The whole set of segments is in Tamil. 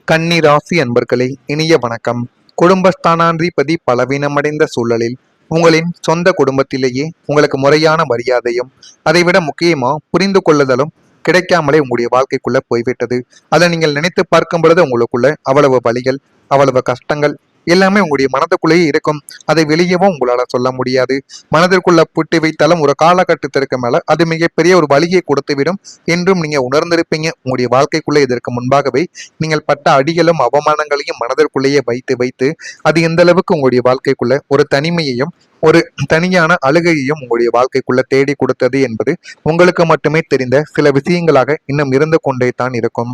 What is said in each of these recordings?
கன்னி ராசி அன்பர்களே, இனிய வணக்கம். குடும்பஸ்தானாதிபதி பலவீனமடைந்த சூழலில் உங்களின் சொந்த குடும்பத்திலேயே உங்களுக்கு முறையான மரியாதையும் அதைவிட முக்கியமா புரிந்து கொள்ளுதலும் கிடைக்காமலே உங்களுடைய வாழ்க்கைக்குள்ள போய்விட்டது. அதை நீங்கள் நினைத்து பார்க்கும் பொழுது உங்களுக்குள்ள அவ்வளவு வலிகள், அவ்வளவு கஷ்டங்கள் எல்லாமே உங்களுடைய மனதுக்குள்ளேயே இருக்கும். அதை வெளியவும் உங்களால சொல்ல முடியாது. மனதிற்குள்ள புட்டி வைத்தாலும் ஒரு காலகட்டத்திற்கு மேல அது மிகப்பெரிய ஒரு வலியை கொடுத்துவிடும் என்றும் நீங்க உணர்ந்திருப்பீங்க. உங்களுடைய வாழ்க்கைக்குள்ளே இதற்கு முன்பாகவே நீங்கள் பட்ட அடிகளும் அவமானங்களையும் மனதிற்குள்ளேயே வைத்து வைத்து அது எந்த அளவுக்கு உங்களுடைய வாழ்க்கைக்குள்ள ஒரு தனிமையையும் ஒரு தனியான அழுகையையும் உங்களுடைய வாழ்க்கைக்குள்ள தேடி கொடுத்தது என்பது உங்களுக்கு மட்டுமே தெரிந்த சில விஷயங்களாக இன்னும் இருந்து கொண்டே தான் இருக்கும்.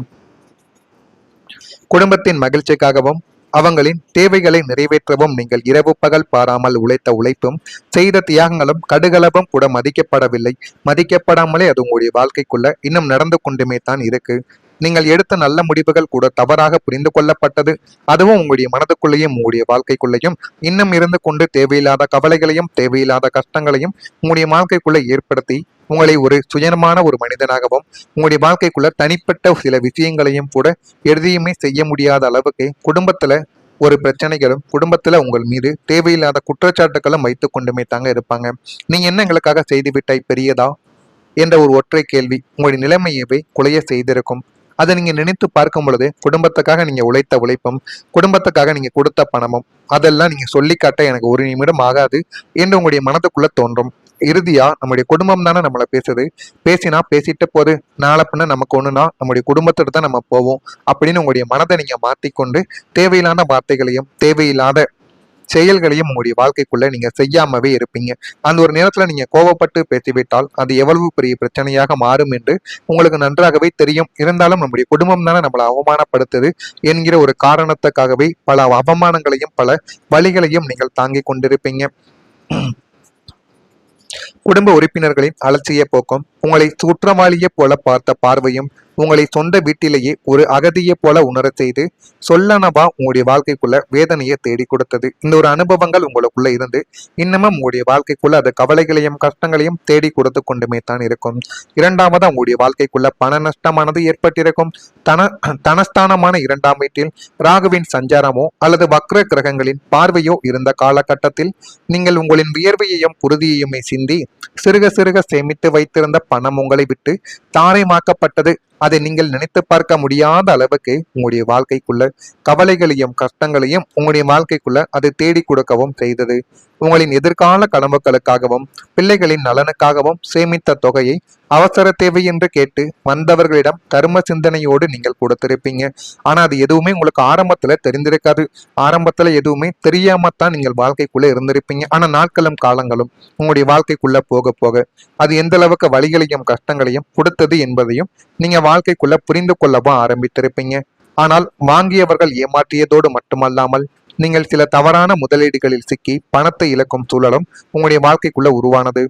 குடும்பத்தின் மகிழ்ச்சிக்காகவும் அவங்களின் தேவைகளை நிறைவேற்றவும் நீங்கள் இரவு பகல் பாராமல் உழைத்த உழைப்பும் செய்த தியாகங்களும் கடுகளவும் கூட மதிக்கப்படவில்லை. மதிக்கப்படாமலே அது உங்களுடைய வாழ்க்கைக்குள்ள இன்னும் நடந்து கொண்டுமே தான் இருக்கு. நீங்கள் எடுத்த நல்ல முடிவுகள் கூட தவறாக புரிந்து கொள்ளப்பட்டது. அதுவும் உங்களுடைய மனதுக்குள்ளேயும் உங்களுடைய வாழ்க்கைக்குள்ளேயும் இன்னும் இருந்து கொண்டு தேவையில்லாத கவலைகளையும் தேவையில்லாத கஷ்டங்களையும் உங்களுடைய வாழ்க்கைக்குள்ள ஏற்படுத்தி உங்களை ஒரு சுயமான ஒரு மனிதனாகவும் உங்களுடைய வாழ்க்கைக்குள்ள தனிப்பட்ட சில விஷயங்களையும் கூட எதையுமே செய்ய முடியாத அளவுக்கு குடும்பத்துல ஒரு பிரச்சனைகளும் குடும்பத்துல உங்கள் மீது தேவையில்லாத குற்றச்சாட்டுகளும் வைத்து கொண்டுமே தாங்க இருப்பாங்க. நீங்க என்ன எங்களுக்காக செய்து விட்டாய் பெரியதா என்ற ஒரு ஒற்றை கேள்வி உங்களுடைய நிலைமையவே குலைய செய்திருக்கும். அதை நீங்க நினைத்து பார்க்கும் பொழுது குடும்பத்துக்காக நீங்க உழைத்த உழைப்பும் குடும்பத்துக்காக நீங்க கொடுத்த பணமும் அதெல்லாம் நீங்க சொல்லி காட்ட எனக்கு ஒரு நிமிடம் ஆகாது என்று உங்களுடைய மனதுக்குள்ள தோன்றும். இறுதியா நம்முடைய குடும்பம் தானே நம்மளை பேசுது, பேசினா பேசிட்டு போது, நாளை பின்ன நமக்கு ஒண்ணுனா நம்முடைய குடும்பத்திட்ட தான் நம்ம போவோம் அப்படின்னு உங்களுடைய மனதை நீங்க மாத்திக்கொண்டு தேவையில்லாத வார்த்தைகளையும் தேவையில்லாத செயல்களையும் உங்களுடைய வாழ்க்கைக்குள்ள நீங்க செய்யாமவே இருப்பீங்க. அந்த ஒரு நேரத்துல நீங்க கோவப்பட்டு பேசிவிட்டால் அது எவ்வளவு பெரிய பிரச்சனையாக மாறும் என்று உங்களுக்கு நன்றாகவே தெரியும். இருந்தாலும் நம்முடைய குடும்பம் தானே நம்மளை அவமானப்படுத்துது என்கிற ஒரு காரணத்துக்காகவே பல அவமானங்களையும் பல வழிகளையும் நீங்கள் தாங்கிக் கொண்டிருப்பீங்க. குடும்ப உறுப்பினர்களின் அலட்சிய போக்கும் உங்களை குற்றவாளியை போல பார்த்த பார்வையும் உங்களை சொந்த வீட்டிலேயே ஒரு அகதியை போல உணரச் செய்து சொல்லனவா உங்களுடைய வாழ்க்கைக்குள்ள வேதனையை தேடி கொடுத்தது. இந்த ஒரு அனுபவங்கள் உங்களுக்குள்ள இருந்து இன்னமும் உங்களுடைய வாழ்க்கைக்குள்ள அது கவலைகளையும் கஷ்டங்களையும் தேடி கொடுத்து கொண்டுமே தான் இருக்கும். இரண்டாவதா உங்களுடைய வாழ்க்கைக்குள்ள பண நஷ்டமானது ஏற்பட்டிருக்கும். தனஸ்தானமான இரண்டாம் வீட்டில் ராகுவின் சஞ்சாரமோ அல்லது வக்ர கிரகங்களின் பார்வையோ இருந்த காலகட்டத்தில் நீங்கள் உங்களின் வியர்வையையும் புறுதியையுமே சிந்தி சிறுக சிறுக சேமித்து வைத்திருந்த பணம் உங்களை விட்டு தாரைமாக்கப்பட்டது. அதை நீங்கள் நினைத்து பார்க்க முடியாத அளவுக்கு உங்களுடைய வாழ்க்கைக்குள்ள கவலைகளையும் கஷ்டங்களையும் உங்களுடைய வாழ்க்கைக்குள்ள அது தேடி கொடுக்கவும் செய்தது. உங்களின் எதிர்கால கனவுகளுக்காகவும் பிள்ளைகளின் நலனுக்காகவும் சேமித்த தொகையை அவசர தேவை என்று கேட்டு வந்தவர்களிடம் கர்ம சிந்தனையோடு நீங்கள் கொடுத்திருப்பீங்க. ஆனா அது எதுவுமே உங்களுக்கு ஆரம்பத்துல தெரிந்திருக்காது. ஆரம்பத்துல எதுவுமே தெரியாமத்தான் நீங்கள் வாழ்க்கைக்குள்ள இருந்திருப்பீங்க. ஆனா நாட்களும் காலங்களும் உங்களுடைய வாழ்க்கைக்குள்ள போக போக அது எந்த அளவுக்கு வழிகளையும் கஷ்டங்களையும் கொடுத்தது என்பதையும் நீங்க வாழ்க்கைக்குள்ள புரிந்து கொள்ளவும் ஆரம்பித்திருப்பீங்க. ஆனால் வாங்கியவர்கள் ஏமாற்றியதோடு மட்டுமல்லாமல் நீங்கள் சில தவறான முதலீடுகளில் சிக்கி பணத்தை இழக்கும் சூழலும் உங்களுடைய வாழ்க்கைக்குள்ள உருவானது.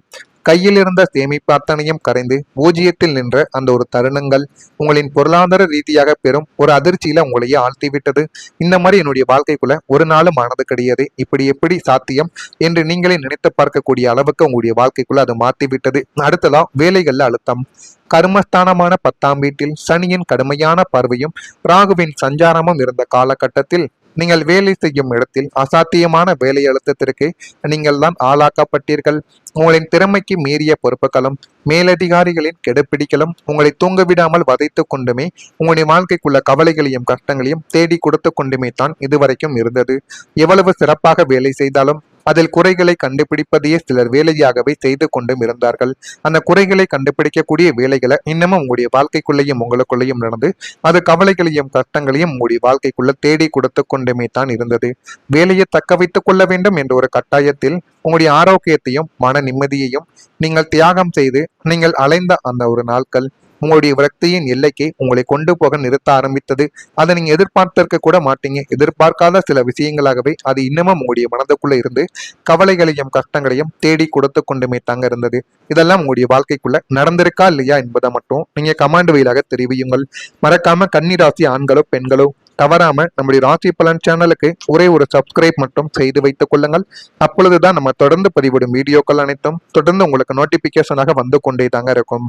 கையில் இருந்த சேமிப்பு அத்தனையும் கரைந்து பூஜ்ஜியத்தில் நின்ற அந்த ஒரு தருணங்கள் உங்களின் பொருளாதார ரீதியாக பெரும் ஒரு அதிர்ச்சியில உங்களையே ஆழ்த்திவிட்டது. இந்த மாதிரி என்னுடைய வாழ்க்கைக்குள்ள ஒரு நாளும் ஆனது கிடையாது, இப்படி எப்படி சாத்தியம் என்று நீங்களே நினைத்து பார்க்கக்கூடிய அளவுக்கு உங்களுடைய வாழ்க்கைக்குள்ள அது மாற்றிவிட்டது. அடுத்ததா வேலைகள்ல அழுத்தம். கர்மஸ்தானமான 10ஆம் வீட்டில் சனியின் கடுமையான பார்வையும் ராகுவின் சஞ்சாரமும் இருந்த காலகட்டத்தில் நீங்கள் வேலை செய்யும் இடத்தில் அசாத்தியமான வேலை அழுத்தத்திற்கு நீங்கள் தான் ஆளாக்கப்பட்டீர்கள். உங்களின் திறமைக்கு மீறிய பொறுப்புகளும் மேலதிகாரிகளின் கெடுபிடிகளும் உங்களை தூங்க விடாமல் வதைத்து கொண்டுமே உங்களுடைய வாழ்க்கைக்குள்ள கவலைகளையும் கஷ்டங்களையும் தேடி கொடுத்து கொண்டுமே தான் இதுவரைக்கும் இருந்தது. எவ்வளவு சிறப்பாக வேலை செய்தாலும் அதில் குறைகளை கண்டுபிடிப்பதையே சிலர் வேலையாகவே செய்து கொண்டும் இருந்தார்கள். அந்த குறைகளை கண்டுபிடிக்கக்கூடிய வேலைகளை இன்னமும் உங்களுடைய வாழ்க்கைக்குள்ளேயும் உங்களுக்குள்ளேயும் நடந்து அது கவலைகளையும் கஷ்டங்களையும் உங்களுடைய வாழ்க்கைக்குள்ள தேடி கொடுத்து கொண்டுமே தான் இருந்தது. வேலையை தக்க வைத்துக் கொள்ள வேண்டும் என்ற ஒரு கட்டாயத்தில் உங்களுடைய ஆரோக்கியத்தையும் மன நிம்மதியையும் நீங்கள் தியாகம் செய்து நீங்கள் அலைந்த அந்த ஒரு நாட்கள் உங்களுடைய விரக்தியின் எல்லைக்கு உங்களை கொண்டு போக நிறுத்த ஆரம்பித்தது. அதை நீங்க எதிர்பார்த்திருக்க கூட மாட்டீங்க. எதிர்பார்க்காத சில விஷயங்களாகவே அது இன்னமும் உங்களுடைய மனதுக்குள்ள இருந்து கவலைகளையும் கஷ்டங்களையும் தேடி கொடுத்து கொண்டுமே தாங்க இருந்தது. இதெல்லாம் உங்களுடைய வாழ்க்கைக்குள்ள நடந்திருக்கா இல்லையா என்பதை மட்டும் நீங்க கமாண்ட் வழியாக தெரிவியுங்கள். மறக்காம கன்னிராசி ஆண்களோ பெண்களோ தவறாம நம்முடைய ராசி பலன் சேனலுக்கு ஒரே ஒரு சப்ஸ்கிரைப் மட்டும் செய்து வைத்துக் கொள்ளுங்கள். அப்பொழுதுதான் நம்ம தொடர்ந்து பதிவிடும் வீடியோக்கள் அனைத்தும் தொடர்ந்து உங்களுக்கு நோட்டிபிகேஷனாக வந்து கொண்டே தாங்க இருக்கும்.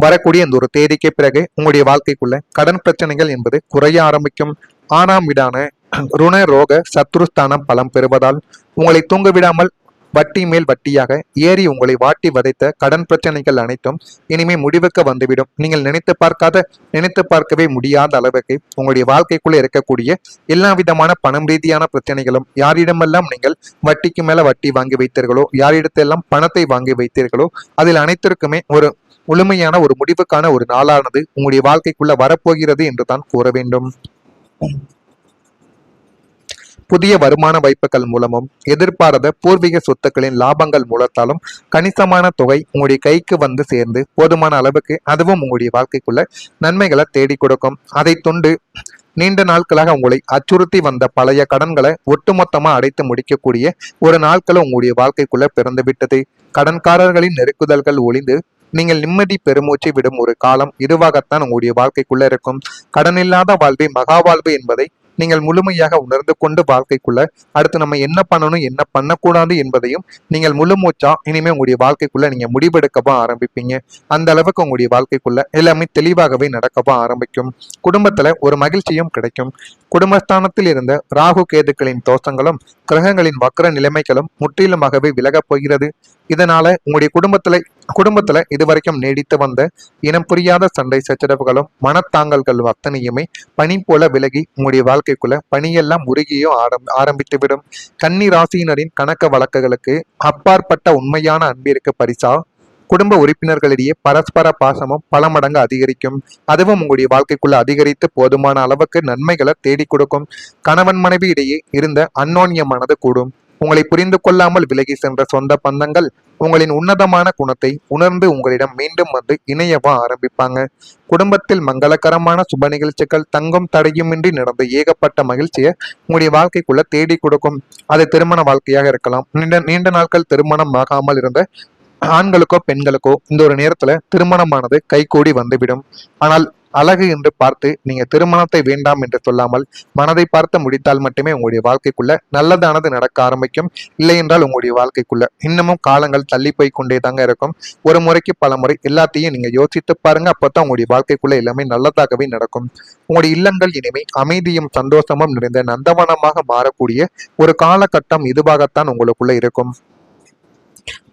வரக்கூடிய இந்த ஒரு தேதிக்கு பிறகு உங்களுடைய வாழ்க்கைக்குள்ள கடன் பிரச்சனைகள் என்பது குறைய ஆரம்பிக்கும். 6ஆம் வீடான ருண ரோக சத்ருஸ்தானம் பலம் பெறுவதால் உங்களை தூங்க விடாமல் வட்டி மேல் வட்டியாக ஏறி உங்களை வாட்டி வதைத்த கடன் பிரச்சனைகள் அனைத்தும் இனிமே முடிவுக்கு வந்துவிடும். நீங்கள் நினைத்து பார்க்கவே முடியாத அளவுக்கு உங்களுடைய வாழ்க்கைக்குள்ள இருக்கக்கூடிய எல்லா விதமான பணம் ரீதியான பிரச்சனைகளும், யாரிடமெல்லாம் நீங்கள் வட்டிக்கு மேல வட்டி வாங்கி வைத்தீர்களோ, யாரிடத்தெல்லாம் பணத்தை வாங்கி வைத்தீர்களோ, அதில் அனைத்திற்குமே ஒரு முழுமையான ஒரு முடிவுக்கான ஒரு நாளானது உங்களுடைய வாழ்க்கைக்குள்ள வரப்போகிறது என்று தான் கூற வேண்டும். புதிய வருமான வாய்ப்புகள் மூலமும் எதிர்பாராத பூர்வீக சொத்துக்களின் லாபங்கள் மூலத்தாலும் கணிசமான தொகை உங்களுடைய கைக்கு வந்து சேர்ந்து போதுமான அளவுக்கு அதுவும் உங்களுடைய வாழ்க்கைக்குள்ள நன்மைகளை தேடி கொடுக்கும். அதை தொண்டு நீண்ட நாட்களாக உங்களை அச்சுறுத்தி வந்த பழைய கடன்களை ஒட்டுமொத்தமா அடைத்து முடிக்கக்கூடிய ஒரு நாட்களும் உங்களுடைய வாழ்க்கைக்குள்ள பிறந்து விட்டது. கடன்காரர்களின் நெருக்குதல்கள் ஒளிந்து நீங்கள் நிம்மதி பெருமூச்சு விடும் ஒரு காலம் இதுவாகத்தான் உங்களுடைய வாழ்க்கைக்குள்ள இருக்கும். கடனில்லாத வாழ்வே மகா வாழ்வு என்பதை நீங்கள் முழுமையாக உணர்ந்து கொண்டு வாழ்க்கைக்குள்ள அடுத்து நம்ம என்ன பண்ணணும் என்ன பண்ணக்கூடாது என்பதையும் நீங்கள் முழு மூச்சா இனிமே உங்களுடைய வாழ்க்கைக்குள்ள நீங்க முடிவெடுக்கவும் ஆரம்பிப்பீங்க. அந்த அளவுக்கு உங்களுடைய வாழ்க்கைக்குள்ள எல்லாமே தெளிவாகவே நடக்கவும் ஆரம்பிக்கும். குடும்பத்துல ஒரு மகிழ்ச்சியும் கிடைக்கும். குடும்பஸ்தானத்தில் இருந்த ராகு கேதுக்களின் தோஷங்களும் கிரகங்களின் வக்ர நிலைமைகளும் முற்றிலுமாகவே விலகப் போகிறது. இதனால உங்களுடைய குடும்பத்துல இதுவரைக்கும் நீடித்து வந்த இனம் புரியாத சண்டை சச்சரவுகளும் மனத்தாங்கல்கள் அத்தனையுமே பனி போல விலகி உங்களுடைய வாழ்க்கைக்குள்ள பனியெல்லாம் உருகியோ ஆரம்பித்து விடும். கன்னி ராசியினரின் கணக்க வழக்குகளுக்கு அப்பாற்பட்ட உண்மையான அன்பிற்கு பரிசா குடும்ப உறுப்பினர்களிடையே பரஸ்பர பாசமும் பல மடங்கு அதிகரிக்கும். அதுவும் உங்களுடைய வாழ்க்கைக்குள்ள அதிகரித்து போதுமான அளவுக்கு நன்மைகளை தேடி கொடுக்கும். கணவன் மனைவி இடையே இருந்த அந்யோன்யமானது கூடும். உங்களை புரிந்து கொள்ளாமல் விலகி சென்ற சொந்த பந்தங்கள் உங்களின் உன்னதமான குணத்தை உணர்ந்து உங்களிடம் மீண்டும் வந்து இணையவா ஆரம்பிப்பாங்க. குடும்பத்தில் மங்களகரமான சுப நிகழ்ச்சிகள் தங்கும் தடையுமின்றி நடந்த ஏகப்பட்ட மகிழ்ச்சியை உங்களுடைய வாழ்க்கைக்குள்ள தேடி கொடுக்கும். அது திருமண வாழ்க்கையாக இருக்கலாம். நீண்ட நாட்கள் திருமணம் ஆகாமல் இருந்த ஆண்களுக்கோ பெண்களுக்கோ இந்த ஒரு நேரத்துல திருமணமானது கைகூடி வந்துவிடும். ஆனால் அழகு என்று பார்த்து நீங்க திருமணத்தை வேண்டாம் என்று சொல்லாமல் மனதை பார்த்து முடித்தால் மட்டுமே உங்களுடைய வாழ்க்கைக்குள்ள நல்லதானது நடக்க ஆரம்பிக்கும். இல்லை என்றால் உங்களுடைய வாழ்க்கைக்குள்ள இன்னமும் காலங்கள் தள்ளி போய் கொண்டே தாங்க இருக்கும். ஒரு முறைக்கு பல முறை எல்லாத்தையும் நீங்க யோசித்து பாருங்க. அப்பதான் உங்களுடைய வாழ்க்கைக்குள்ள எல்லாமே நல்லதாகவே நடக்கும். உங்களுடைய இல்லங்கள் இனிமே அமைதியும் சந்தோஷமும் நிறைந்த நந்தவனமாக மாறக்கூடிய ஒரு காலகட்டம் இதுவாகத்தான் உங்களுக்குள்ள இருக்கும்.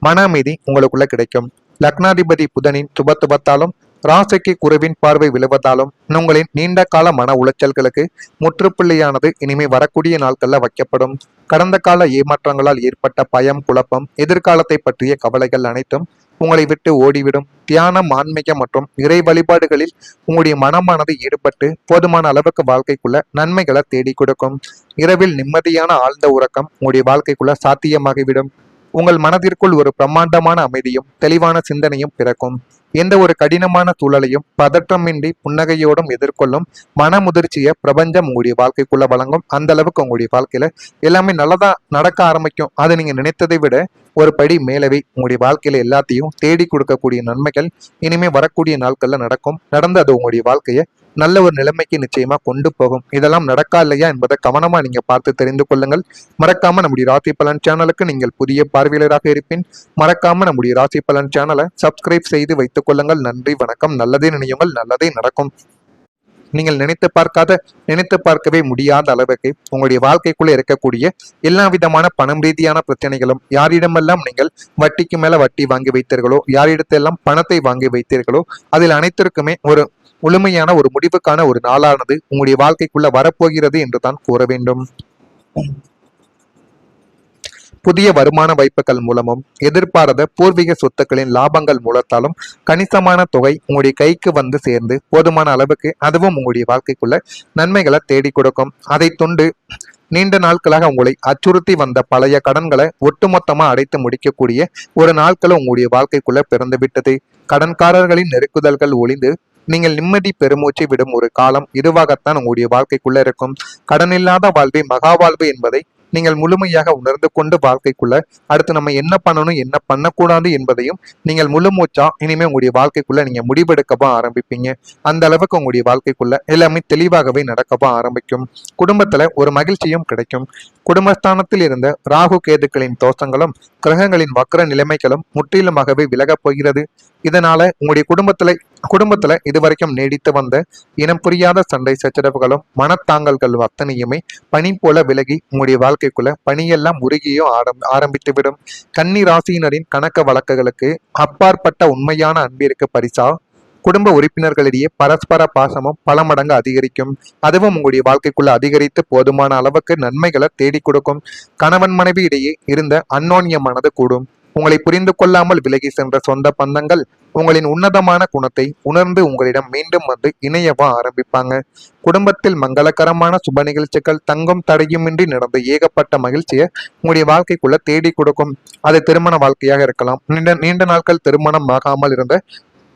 மன அமைதி உங்களுக்குள்ள கிடைக்கும். லக்னாதிபதி புதனின் சுபத்துவத்தாலும் ராசிக்கு குருவின் பார்வை விழுவதாலும் உங்களின் நீண்ட கால மன உளைச்சல்களுக்கு முற்றுப்புள்ளியானது இனிமே வரக்கூடிய நாட்கள்ல வைக்கப்படும். கடந்த கால ஏமாற்றங்களால் ஏற்பட்ட பயம், குழப்பம், எதிர்காலத்தை பற்றிய கவலைகள் அனைத்தும் உங்களை விட்டு ஓடிவிடும். தியானம், ஆன்மீகம் மற்றும் இறை வழிபாடுகளில் உங்களுடைய மனமானது ஈடுபட்டு போதுமான அளவுக்கு வாழ்க்கைக்குள்ள நன்மைகளை தேடி கொடுக்கும். இரவில் நிம்மதியான ஆழ்ந்த உறக்கம் உங்களுடைய வாழ்க்கைக்குள்ள சாத்தியமாகிவிடும். உங்கள் மனதிற்குள் ஒரு பிரம்மாண்டமான அமைதியும் தெளிவான சிந்தனையும் பிறக்கும். எந்த ஒரு கடினமான சூழலையும் பதற்றமின்றி புன்னகையோடும் எதிர்கொள்ளும் மனமுதிர்ச்சியை பிரபஞ்சம் உங்களுடைய வாழ்க்கைக்குள்ள வழங்கும். அந்த அளவுக்கு உங்களுடைய வாழ்க்கையில எல்லாமே நல்லதா நடக்க ஆரம்பிக்கும். அது நீங்க நினைத்ததை விட ஒரு படி மேலவே உங்களுடைய வாழ்க்கையில எல்லாத்தையும் தேடி கொடுக்கக்கூடிய நன்மைகள் இனிமே வரக்கூடிய நாட்கள்ல நடக்கும். நடந்து அது உங்களுடைய வாழ்க்கையை நல்ல ஒரு நிலைமைக்கு நிச்சயமா கொண்டு போகும். இதெல்லாம் நடக்கா இல்லையா என்பதை கவனமா நீங்க பார்த்து தெரிந்து கொள்ளுங்கள். மறக்காம நம்முடைய ராசி பலன் சேனலுக்கு நீங்கள் புதிய பார்வையாளராக இருப்பின் மறக்காம நம்முடைய ராசி பலன் சேனலை சப்ஸ்கிரைப் செய்து வைத்துக் கொள்ளுங்கள். நன்றி, வணக்கம். நல்லதே நினையுங்கள், நல்லதே நடக்கும். நீங்கள் நினைத்து பார்க்கவே முடியாத அளவுக்கு உங்களுடைய வாழ்க்கைக்குள்ள இருக்கக்கூடிய எல்லா விதமான பணம் ரீதியான பிரச்சனைகளும், யாரிடமெல்லாம் நீங்கள் வட்டிக்கு மேல வட்டி வாங்கி வைத்தீர்களோ, யாரிடத்தெல்லாம் பணத்தை வாங்கி வைத்தீர்களோ, அதில் அனைத்திற்குமே ஒரு முழுமையான ஒரு முடிவுக்கான ஒரு நாளானது உங்களுடைய வாழ்க்கைக்குள்ள வரப்போகிறது என்று தான் கூற வேண்டும். புதிய வருமான வாய்ப்புகள் மூலமும் எதிர்பாராத பூர்வீக சொத்துக்களின் லாபங்கள் மூலத்தாலும் கணிசமான தொகை உங்களுடைய கைக்கு வந்து சேர்ந்து போதுமான அளவுக்கு அதுவும் உங்களுடைய வாழ்க்கைக்குள்ள நன்மைகளை தேடி கொடுக்கும். அதை தொண்டு நீண்ட நாட்களாக உங்களை அச்சுறுத்தி வந்த பழைய கடன்களை ஒட்டுமொத்தமா அடைத்து முடிக்கக்கூடிய ஒரு நாட்களும் உங்களுடைய வாழ்க்கைக்குள்ள பிறந்து விட்டது. கடன்காரர்களின் நெருக்குதல்கள் ஒளிந்து நீங்கள் நிம்மதி பெருமூச்சு விடும் ஒரு காலம் இதுவாகத்தான் உங்களுடைய வாழ்க்கைக்குள்ள இருக்கும். கடனில்லாத வாழ்வே மகா வாழ்வு என்பதை நீங்கள் முழுமையாக உணர்ந்து கொண்டு வாழ்க்கைக்குள்ள அடுத்து நம்ம என்ன பண்ணணும் என்ன பண்ணக்கூடாது என்பதையும் நீங்கள் முழு மூச்சா இனிமே உங்களுடைய வாழ்க்கைக்குள்ள நீங்க முடிவெடுக்கவா ஆரம்பிப்பீங்க. அந்த அளவுக்கு உங்களுடைய வாழ்க்கைக்குள்ள எல்லாமே தெளிவாகவே நடக்கவா ஆரம்பிக்கும். குடும்பத்துல ஒரு மகிழ்ச்சியும் கிடைக்கும். குடும்பஸ்தானத்தில் இருந்த ராகு கேதுக்களின் தோஷங்களும் கிரகங்களின் வக்ர நிலைமைகளும் முற்றிலுமாகவே விலகப் போகிறது. இதனால உங்களுடைய குடும்பத்துல இதுவரைக்கும் நீடித்து வந்த இனம் புரியாத சண்டை சச்சரவுகளும் மனத்தாங்கல்கள் அத்தனையுமே பனி போல விலகி உங்களுடைய வாழ்க்கைக்குள்ள பனியெல்லாம் உருகியும் ஆரம்பித்துவிடும். கன்னி ராசியினரின் கணக்க வழக்குகளுக்கு அப்பாற்பட்ட உண்மையான அன்பிற்கு பரிசா குடும்ப உறுப்பினர்களிடையே பரஸ்பர பாசமும் பல மடங்கு அதிகரிக்கும். அதுவும் உங்களுடைய வாழ்க்கைக்குள்ள அதிகரித்து போதுமான அளவுக்கு நன்மைகளை தேடி கொடுக்கும். கணவன் மனைவி இடையே இருந்த அந்யோன்யமானது கூடும். உங்களை புரிந்து கொள்ளாமல் விலகி சென்ற சொந்த பந்தங்கள் உங்களின் உன்னதமான குணத்தை உணர்ந்து உங்களிடம் மீண்டும் வந்து இணையவா ஆரம்பிப்பாங்க. குடும்பத்தில் மங்களகரமான சுப நிகழ்ச்சிகள் தங்கும் தடையுமின்றி நடந்த ஏகப்பட்ட மகிழ்ச்சியை உங்களுடைய வாழ்க்கைக்குள்ள தேடி கொடுக்கும். அது திருமண வாழ்க்கையாக இருக்கலாம். நீண்ட நாட்கள் திருமணம் ஆகாமல் இருந்த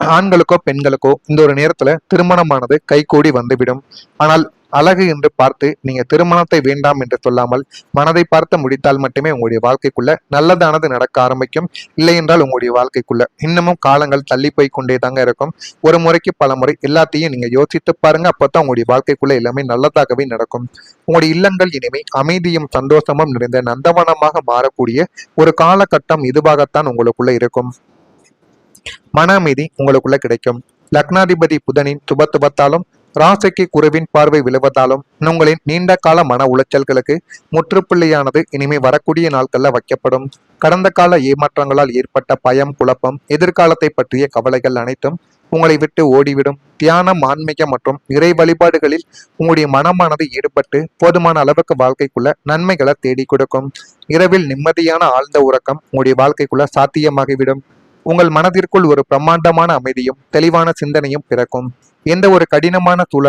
ஆண்களுக்கோ பெண்களுக்கோ இந்த ஒரு நேரத்துல திருமணமானது கைகூடி வந்துவிடும். ஆனால் அழகு என்று பார்த்து நீங்க திருமணத்தை வேண்டாம் என்று சொல்லாமல் மனதை பார்த்து முடித்தால் மட்டுமே உங்களுடைய வாழ்க்கைக்குள்ள நல்லதானது நடக்க ஆரம்பிக்கும். இல்லை என்றால் உங்களுடைய வாழ்க்கைக்குள்ள இன்னமும் காலங்கள் தள்ளி போய் கொண்டே தாங்க இருக்கும். ஒரு முறைக்கு பல முறை எல்லாத்தையும் நீங்க யோசித்து பாருங்க. அப்பதான் உங்களுடைய வாழ்க்கைக்குள்ள எல்லாமே நல்லதாகவே நடக்கும். உங்களுடைய இல்லங்கள் இனிமே அமைதியும் சந்தோஷமும் நிறைந்த நந்தவனமாக மாறக்கூடிய ஒரு காலகட்டம் இதுவாகத்தான் உங்களுக்குள்ள இருக்கும். மன அமைதி உங்களுக்குள்ள கிடைக்கும். லக்னாதிபதி புதனின் சுபத்துவத்தாலும் ராசிக்கு குருவின் பார்வை விழுவதாலும் உங்களின் நீண்ட கால மன உளைச்சல்களுக்கு முற்றுப்புள்ளியானது இனிமே வரக்கூடிய நாட்கள்ல வைக்கப்படும். கடந்த கால ஏமாற்றங்களால் ஏற்பட்ட பயம், குழப்பம், எதிர்காலத்தை பற்றிய கவலைகள் அனைத்தும் உங்களை விட்டு ஓடிவிடும். தியானம், ஆன்மீகம் மற்றும் இறை வழிபாடுகளில் உங்களுடைய மனமானது ஈடுபட்டு போதுமான அளவுக்கு வாழ்க்கைக்குள்ள நன்மைகளை தேடி கொடுக்கும். இரவில் நிம்மதியான ஆழ்ந்த உறக்கம் உங்களுடைய வாழ்க்கைக்குள்ள சாத்தியமாகிவிடும். உங்கள் மனதிற்குள் ஒரு பிரம்மாண்டமான அமைதியும் தெளிவான சிந்தனையும் பிறக்கும். எந்த ஒரு கடினமான சூழல்